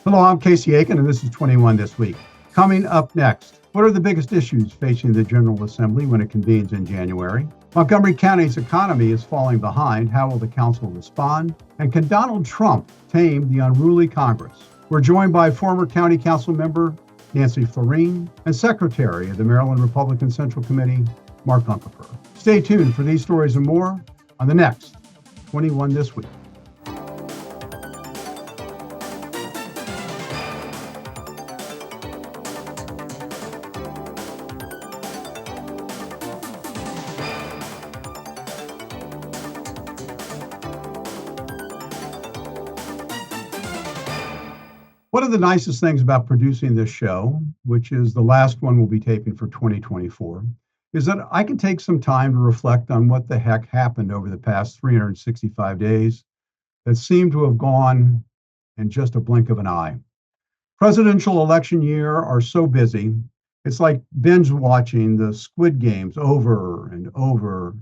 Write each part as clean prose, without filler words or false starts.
Hello, I'm Casey Aiken, and this is 21 This Week. Coming up next, what are the biggest issues facing the General Assembly when it convenes in January? Montgomery County's economy is falling behind. How will the council respond? And can Donald Trump tame the unruly Congress? We're joined by former county council member Nancy Floreen and secretary of the Maryland Republican Central Committee, Marc Uncapher. Stay tuned for these stories and more on the next 21 This Week. One of the nicest things about producing this show, which is the last one we'll be taping for 2024, is that I can take some time to reflect on what the heck happened over the past 365 days that seem to have gone in just a blink of an eye. Presidential election year are so busy, it's like binge watching the Squid Games over and over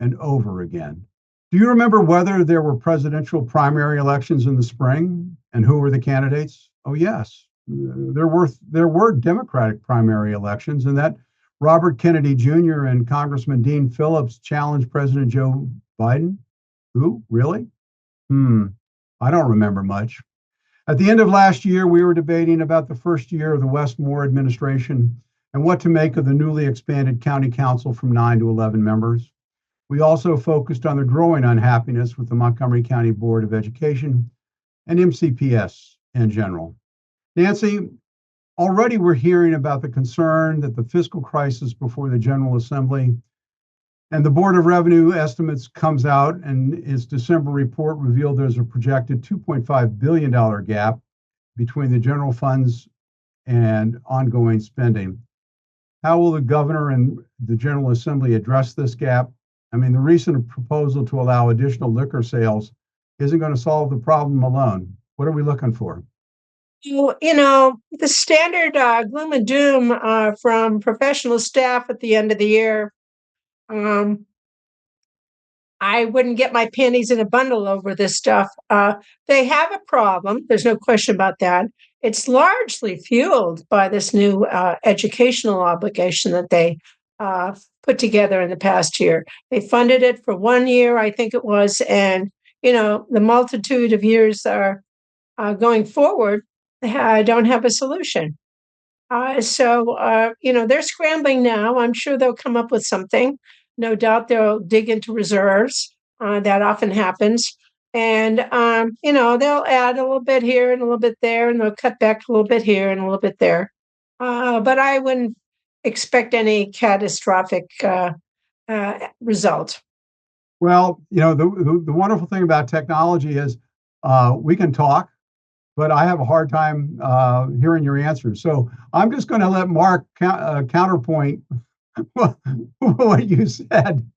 and over again. Do you remember whether there were presidential primary elections in the spring and who were the candidates? Oh, yes, there were Democratic primary elections, and that Robert Kennedy Jr. and Congressman Dean Phillips challenged President Joe Biden. Who? Really? I don't remember much. At the end of last year, we were debating about the first year of the Westmore administration and what to make of the newly expanded county council from 9 to 11 members. We also focused on the growing unhappiness with the Montgomery County Board of Education and MCPS in general. Nancy, already we're hearing about the concern that the fiscal crisis before the General Assembly and the Board of Revenue estimates comes out, and its December report revealed there's a projected $2.5 billion gap between the general funds and ongoing spending. How will the governor and the General Assembly address this gap? I mean, the recent proposal to allow additional liquor sales isn't going to solve the problem alone. What are we looking for? The standard gloom and doom from professional staff at the end of the year, I wouldn't get my panties in a bundle over this stuff. They have a problem. There's no question about that. It's largely fueled by this new educational obligation that they put together in the past year. They funded it for 1 year, I think it was, and the multitude of years are going forward. I don't have a solution. So they're scrambling now. I'm sure they'll come up with something. No doubt they'll dig into reserves. That often happens. And, they'll add a little bit here and a little bit there, and they'll cut back a little bit here and a little bit there. But I wouldn't expect any catastrophic result. Well, the wonderful thing about technology is we can talk, but I have a hard time hearing your answers. So I'm just going to let Marc counterpoint what you said.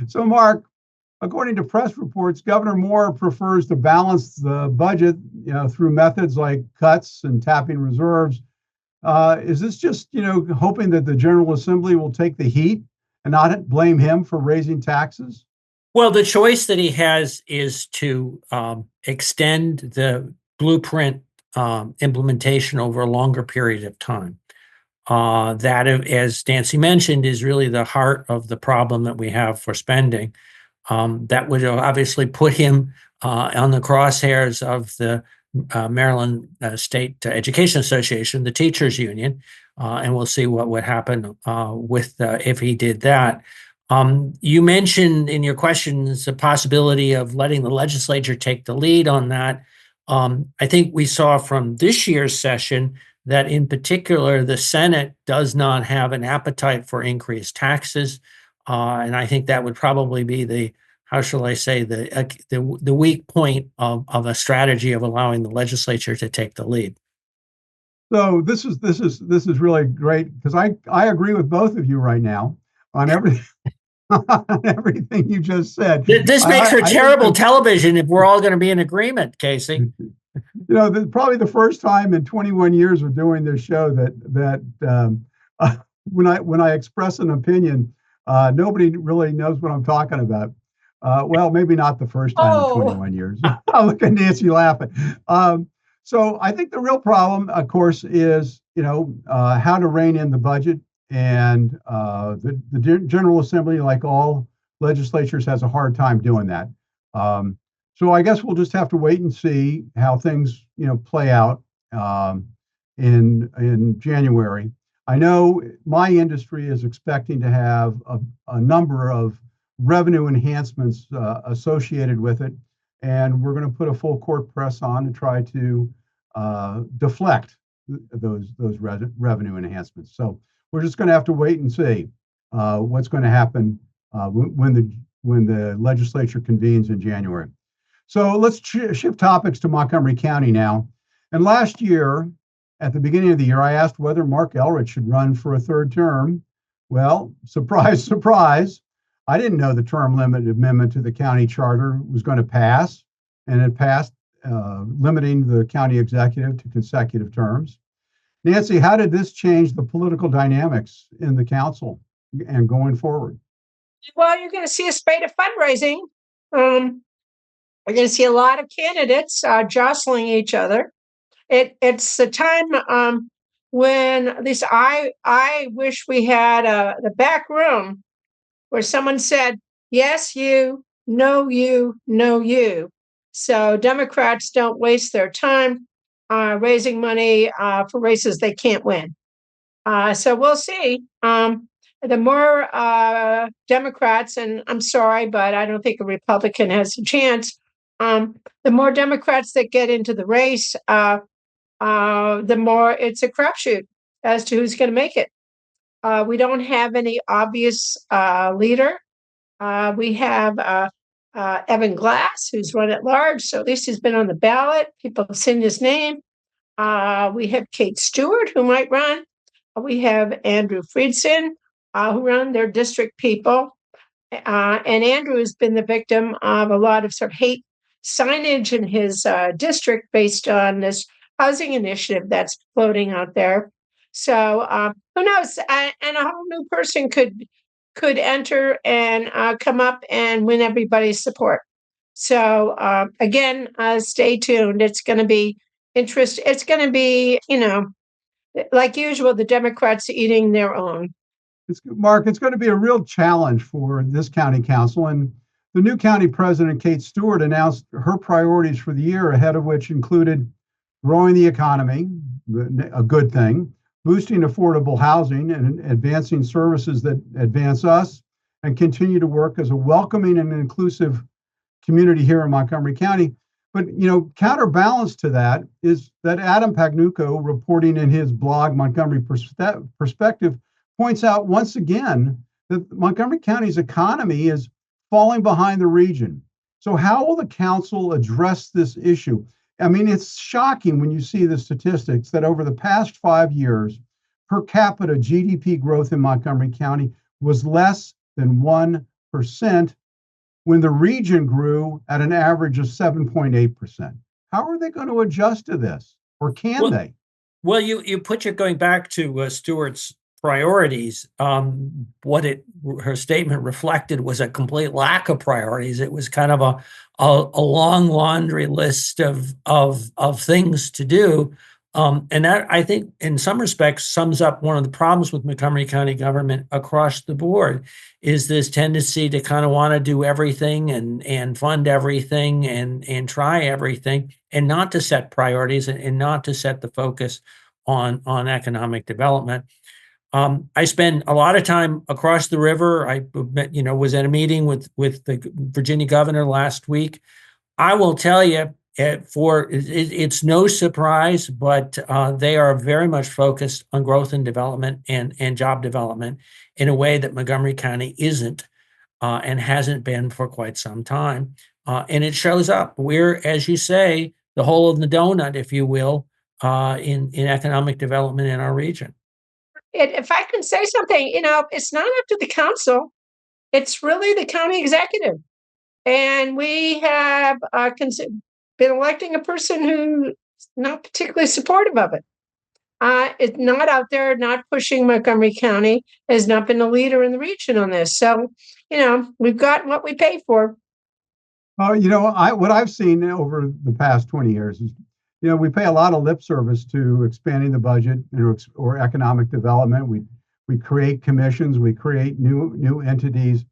So Marc, according to press reports, Governor Moore prefers to balance the budget, through methods like cuts and tapping reserves. Is this just, hoping that the General Assembly will take the heat and not blame him for raising taxes? Well, the choice that he has is to extend the blueprint implementation over a longer period of time. That, as Nancy mentioned, is really the heart of the problem that we have for spending. That would obviously put him on the crosshairs of the Maryland State Education Association, the teachers union, and we'll see what would happen with if he did that. You mentioned in your questions the possibility of letting the legislature take the lead on that. I think we saw from this year's session that in particular, the Senate does not have an appetite for increased taxes. And I think that would probably be the weak point of a strategy of allowing the legislature to take the lead. So this is really great, because I agree with both of you right now on everything. Everything you just said. This makes for terrible television if we're all going to be in agreement, Casey. Probably the first time in 21 years of doing this show that when I express an opinion, nobody really knows what I'm talking about. Well, maybe not the first time in 21 years. I'll look at Nancy laughing. So I think the real problem, of course, is how to rein in the budget, and the General Assembly, like all legislatures, has a hard time doing that. So I guess we'll just have to wait and see how things play out in January. I know my industry is expecting to have a number of revenue enhancements associated with it, and we're going to put a full court press on to try to deflect those revenue enhancements. So we're just going to have to wait and see what's going to happen when the legislature convenes in January. So let's shift topics to Montgomery County now. And last year, at the beginning of the year, I asked whether Marc Elrich should run for a third term. Well, surprise, surprise. I didn't know the term limit amendment to the county charter was going to pass, and it passed, limiting the county executive to consecutive terms. Nancy, how did this change the political dynamics in the council and going forward? Well, you're going to see a spate of fundraising. We're going to see a lot of candidates jostling each other. It's the time when, at least I wish we had the back room where someone said, yes, you, no, you, no, you. So Democrats don't waste their time raising money for races they can't win. So we'll see. The more Democrats, and I'm sorry, but I don't think a Republican has a chance. The more Democrats that get into the race, the more it's a crapshoot as to who's going to make it. We don't have any obvious leader. We have Evan Glass, who's run at large, so at least he's been on the ballot. People have seen his name. We have Kate Stewart, who might run. We have Andrew Friedson, who run their district people. And Andrew has been the victim of a lot of sort of hate signage in his district based on this housing initiative that's floating out there. So who knows? And a whole new person could enter and come up and win everybody's support. So again, stay tuned. It's going to be interesting. It's going to be, like usual, the Democrats eating their own. Mark, it's going to be a real challenge for this county council. And the new county president, Kate Stewart, announced her priorities for the year, ahead of which included growing the economy, a good thing, boosting affordable housing, and advancing services that advance us, and continue to work as a welcoming and inclusive community here in Montgomery County. But, counterbalance to that is that Adam Pagnucco, reporting in his blog, Montgomery Perspective, points out once again that Montgomery County's economy is falling behind the region. So how will the council address this issue? I mean, it's shocking when you see the statistics that over the past 5 years, per capita GDP growth in Montgomery County was less than 1%, when the region grew at an average of 7.8%. How are they going to adjust to this, or can they? Well, you put your going back to Stewart's priorities. Her statement reflected was a complete lack of priorities. It was kind of a long laundry list of things to do. And that, I think, in some respects, sums up one of the problems with Montgomery County government across the board, is this tendency to kind of want to do everything and fund everything and try everything, and not to set priorities and not to set the focus on economic development. I spend a lot of time across the river. I was at a meeting with the Virginia governor last week. I will tell you, it's no surprise, but they are very much focused on growth and development and job development in a way that Montgomery County isn't and hasn't been for quite some time. And it shows up. We're, as you say, the hole in the donut, if you will, in economic development in our region. If I can say something, it's not up to the council. It's really the county executive. And we have been electing a person who's not particularly supportive of it. It's not out there, not pushing Montgomery County, has not been a leader in the region on this. So, we've got what we pay for. What I've seen over the past 20 years is, we pay a lot of lip service to expanding the budget or economic development. We create commissions, we create new entities,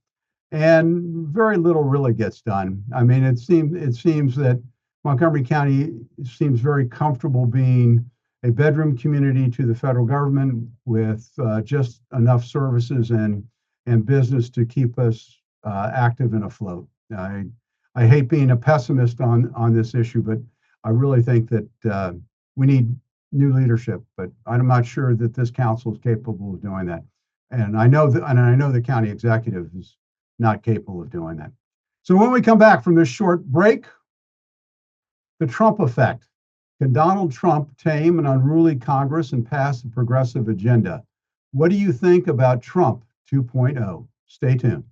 and very little really gets done. I mean, it seems that Montgomery County seems very comfortable being a bedroom community to the federal government with just enough services and business to keep us active and afloat. I hate being a pessimist on this issue, but I really think that we need new leadership. But I'm not sure that this council is capable of doing that. And I know the county executive is not capable of doing that. So when we come back from this short break, the Trump effect. Can Donald Trump tame an unruly Congress and pass a progressive agenda? What do you think about Trump 2.0? Stay tuned.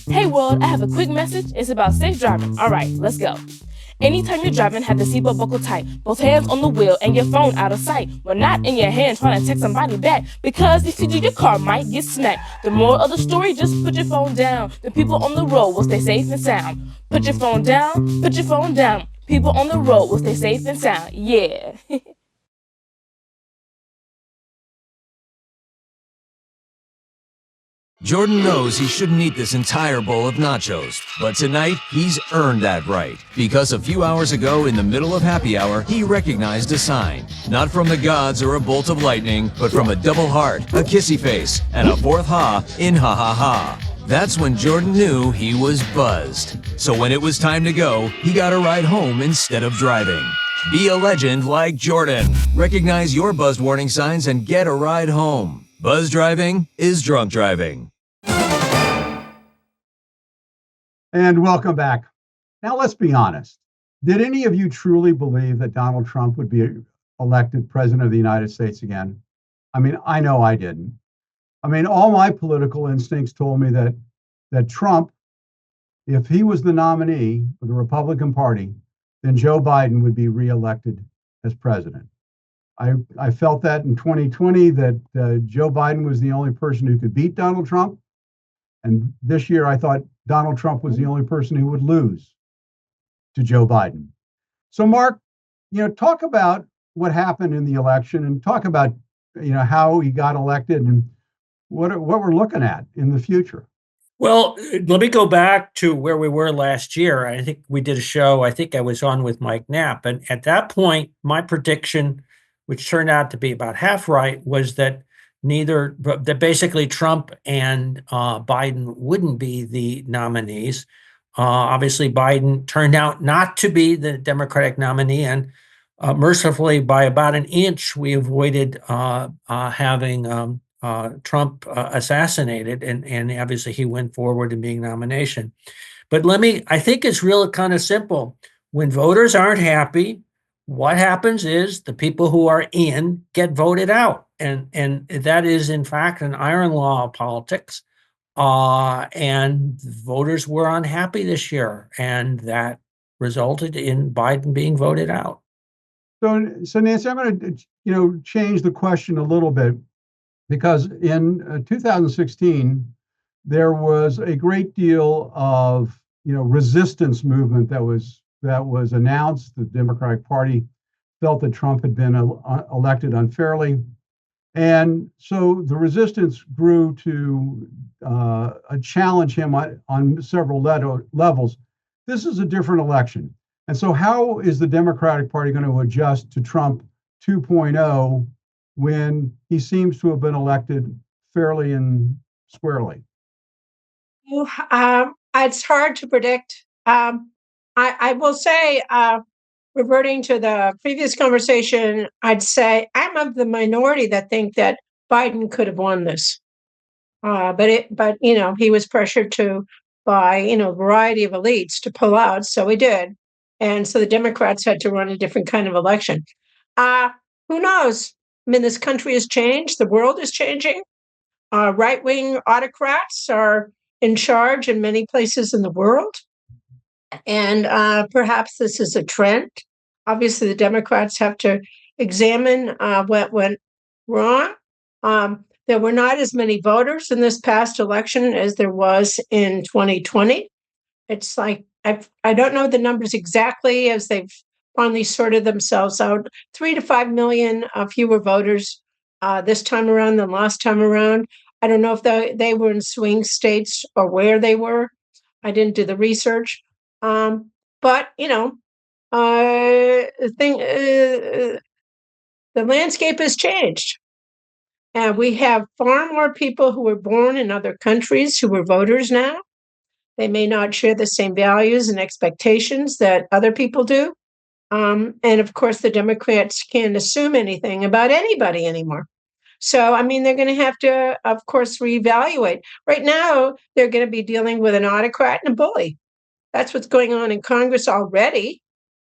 Hey world, I have a quick message. It's about safe driving. All right, let's go. Anytime you're driving, have the seatbelt buckled tight. Both hands on the wheel and your phone out of sight. Well, not in your hand trying to text somebody back. Because if you do, your car might get smacked. The moral of the story, just put your phone down. The people on the road will stay safe and sound. Put your phone down, put your phone down. People on the road will stay safe and sound. Yeah. Jordan knows he shouldn't eat this entire bowl of nachos, but tonight he's earned that right. Because a few hours ago, in the middle of happy hour, he recognized a sign. Not from the gods or a bolt of lightning, but from a double heart, a kissy face, and a fourth ha in ha ha ha. That's when Jordan knew he was buzzed. So when it was time to go, he got a ride home instead of driving. Be a legend like Jordan. Recognize your buzzed warning signs and get a ride home. Buzz driving is drunk driving. And welcome back. Now let's be honest. Did any of you truly believe that Donald Trump would be elected president of the United States again? I mean, I know I didn't. I mean, all my political instincts told me that Trump, if he was the nominee for the Republican Party, then Joe Biden would be reelected as president. I felt that in 2020 that Joe Biden was the only person who could beat Donald Trump. And this year I thought Donald Trump was the only person who would lose to Joe Biden. So Mark, talk about what happened in the election and talk about, how he got elected and what we're looking at in the future. Well, let me go back to where we were last year. I think we did a show, I think I was on with Mike Knapp. And at that point, my prediction, which turned out to be about half right, was that basically Trump and Biden wouldn't be the nominees. Obviously, Biden turned out not to be the Democratic nominee, and mercifully, by about an inch, we avoided having Trump assassinated, and obviously he went forward in being nomination. But I think it's really kind of simple. When voters aren't happy, what happens is the people who are in get voted out. And that is, in fact, an iron law of politics. And voters were unhappy this year, and that resulted in Biden being voted out. So Nancy, I'm going to, change the question a little bit, because in 2016, there was a great deal of, resistance movement that was announced. The Democratic Party felt that Trump had been elected unfairly. And so the resistance grew to challenge him on several levels. This is a different election. And so how is the Democratic Party going to adjust to Trump 2.0 when he seems to have been elected fairly and squarely? It's hard to predict. I will say, reverting to the previous conversation, I'd say I'm of the minority that think that Biden could have won this. But he was pressured by a variety of elites to pull out, so he did. And so the Democrats had to run a different kind of election. Who knows? I mean, this country has changed. The world is changing. Right-wing autocrats are in charge in many places in the world. And perhaps this is a trend. Obviously, the Democrats have to examine what went wrong. There were not as many voters in this past election as there was in 2020. It's like I don't know the numbers exactly as they've finally sorted themselves out. 3 to 5 million fewer voters this time around than last time around. I don't know if they were in swing states or where they were. I didn't do the research. But, the landscape has changed. And we have far more people who were born in other countries who are voters now. They may not share the same values and expectations that other people do. And of course, the Democrats can't assume anything about anybody anymore. So, I mean, they're going to have to, of course, reevaluate. Right now, they're going to be dealing with an autocrat and a bully. That's what's going on in Congress already.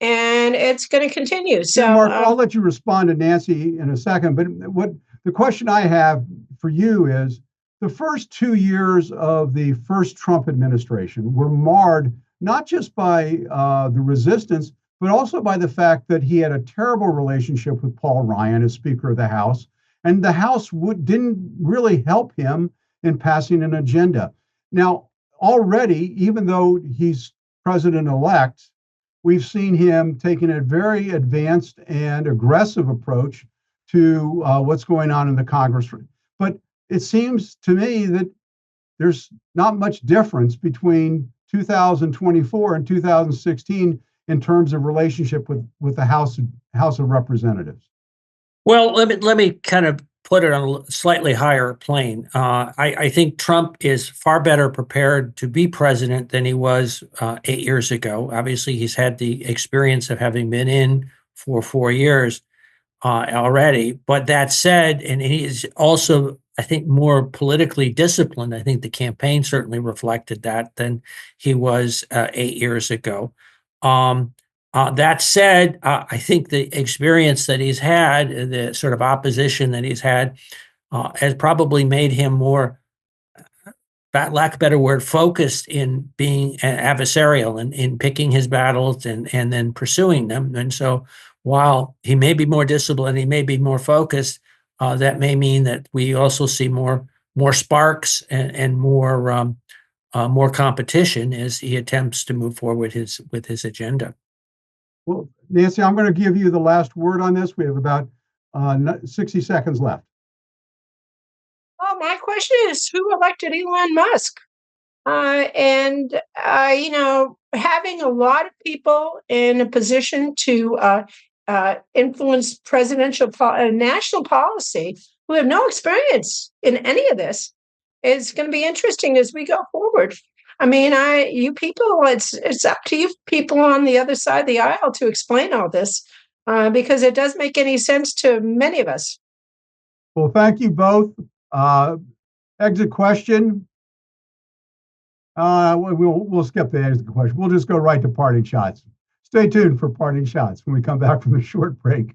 And it's going to continue. So, Mark, I'll let you respond to Nancy in a second. But what the question I have for you is, the first 2 years of the first Trump administration were marred not just by the resistance, but also by the fact that he had a terrible relationship with Paul Ryan as Speaker of the House. And the House didn't really help him in passing an agenda. Now, already, even though he's president-elect, we've seen him taking a very advanced and aggressive approach to what's going on in the Congress. But it seems to me that there's not much difference between 2024 and 2016 in terms of relationship with the House of Representatives. Well, let me kind of put it on a slightly higher plane. I think Trump is far better prepared to be president than he was 8 years ago. Obviously, he's had the experience of having been in for 4 years already. But that said, and he is also, I think, more politically disciplined. I think the campaign certainly reflected that than he was 8 years ago. That said, I think the experience that he's had, the sort of opposition that he's had, has probably made him more, for lack of a better word, focused in being adversarial and in picking his battles and then pursuing them. And so while he may be more disciplined, he may be more focused, that may mean that we also see more sparks and more competition as he attempts to move forward with his agenda. Well, Nancy, I'm going to give you the last word on this. We have about 60 seconds left. Well, my question is, who elected Elon Musk? Having a lot of people in a position to influence presidential national policy who have no experience in any of this is going to be interesting as we go forward. I mean, you people, it's up to you people on the other side of the aisle to explain all this because it doesn't make any sense to many of us. Well, thank you both. Exit question. We'll skip the exit question. We'll just go right to parting shots. Stay tuned for parting shots when we come back from the short break.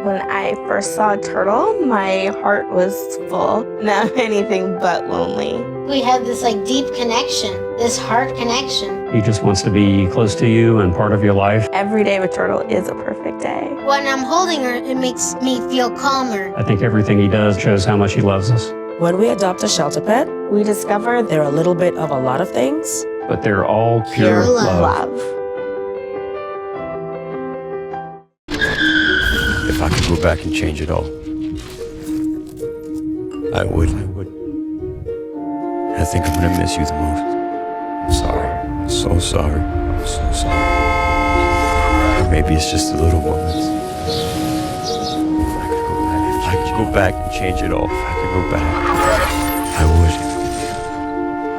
When I first saw Turtle, my heart was full. Now anything but lonely. We have this deep connection, this heart connection. He just wants to be close to you and part of your life. Every day with Turtle is a perfect day. When I'm holding her, it makes me feel calmer. I think everything he does shows how much he loves us. When we adopt a shelter pet, we discover they're a little bit of a lot of things, but they're all pure love. If I could go back and change it all, I would. I think I'm gonna miss you the most. I'm sorry. I'm so sorry. I'm so sorry. Maybe it's just the little moments. If I could go back and change it all, if I could go back, I would.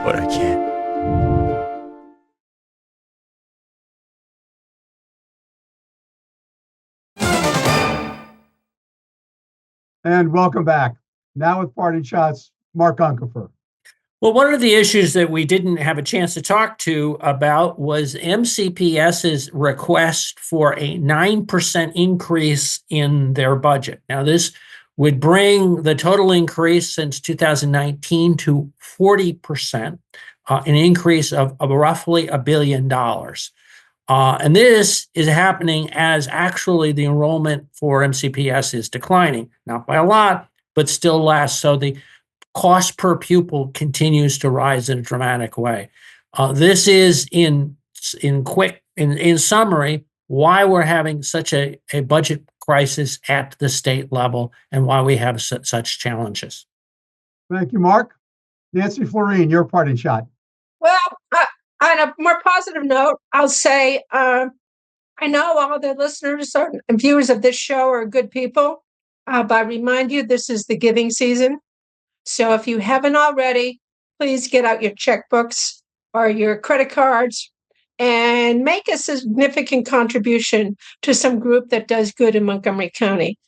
But I can't. And welcome back. Now with parting shots, Marc Uncapher. Well, one of the issues that we didn't have a chance to talk to about was MCPS's request for a 9% increase in their budget. Now, this would bring the total increase since 2019 to 40%, an increase of roughly $1 billion. And this is happening as actually the enrollment for MCPS is declining, not by a lot, but still less. So the cost per pupil continues to rise in a dramatic way. This is in summary, why we're having such a budget crisis at the state level and why we have such challenges. Thank you, Mark. Nancy Floreen, your parting shot. Well, on a more positive note, I'll say I know all the listeners and viewers of this show are good people, but I remind you this is the giving season. So if you haven't already, please get out your checkbooks or your credit cards and make a significant contribution to some group that does good in Montgomery County.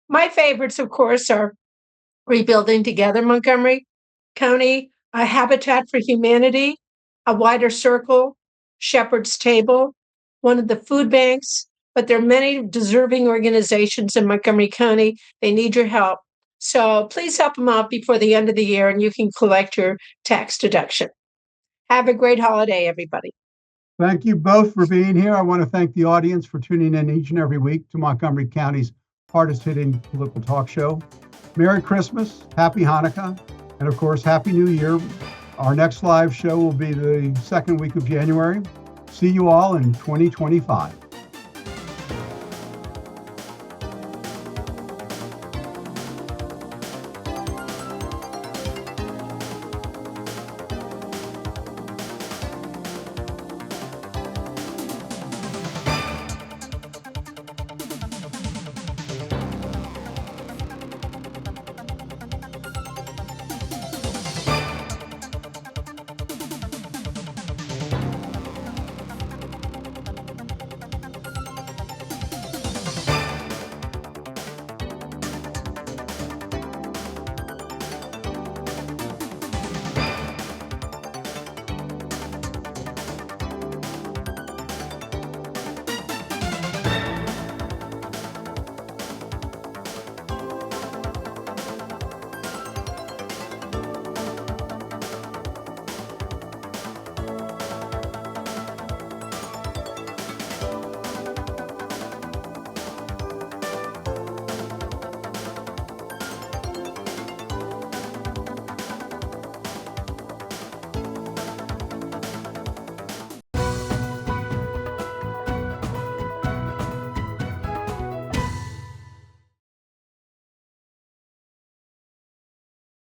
My favorites, of course, are Rebuilding Together Montgomery County, a Habitat for Humanity, A Wider Circle, Shepherd's Table, one of the food banks, but there are many deserving organizations in Montgomery County. They need your help. So please help them out before the end of the year and you can collect your tax deduction. Have a great holiday, everybody. Thank you both for being here. I want to thank the audience for tuning in each and every week to Montgomery County's hardest hitting political talk show. Merry Christmas, Happy Hanukkah, and of course, Happy New Year. Our next live show will be the second week of January. See you all in 2025.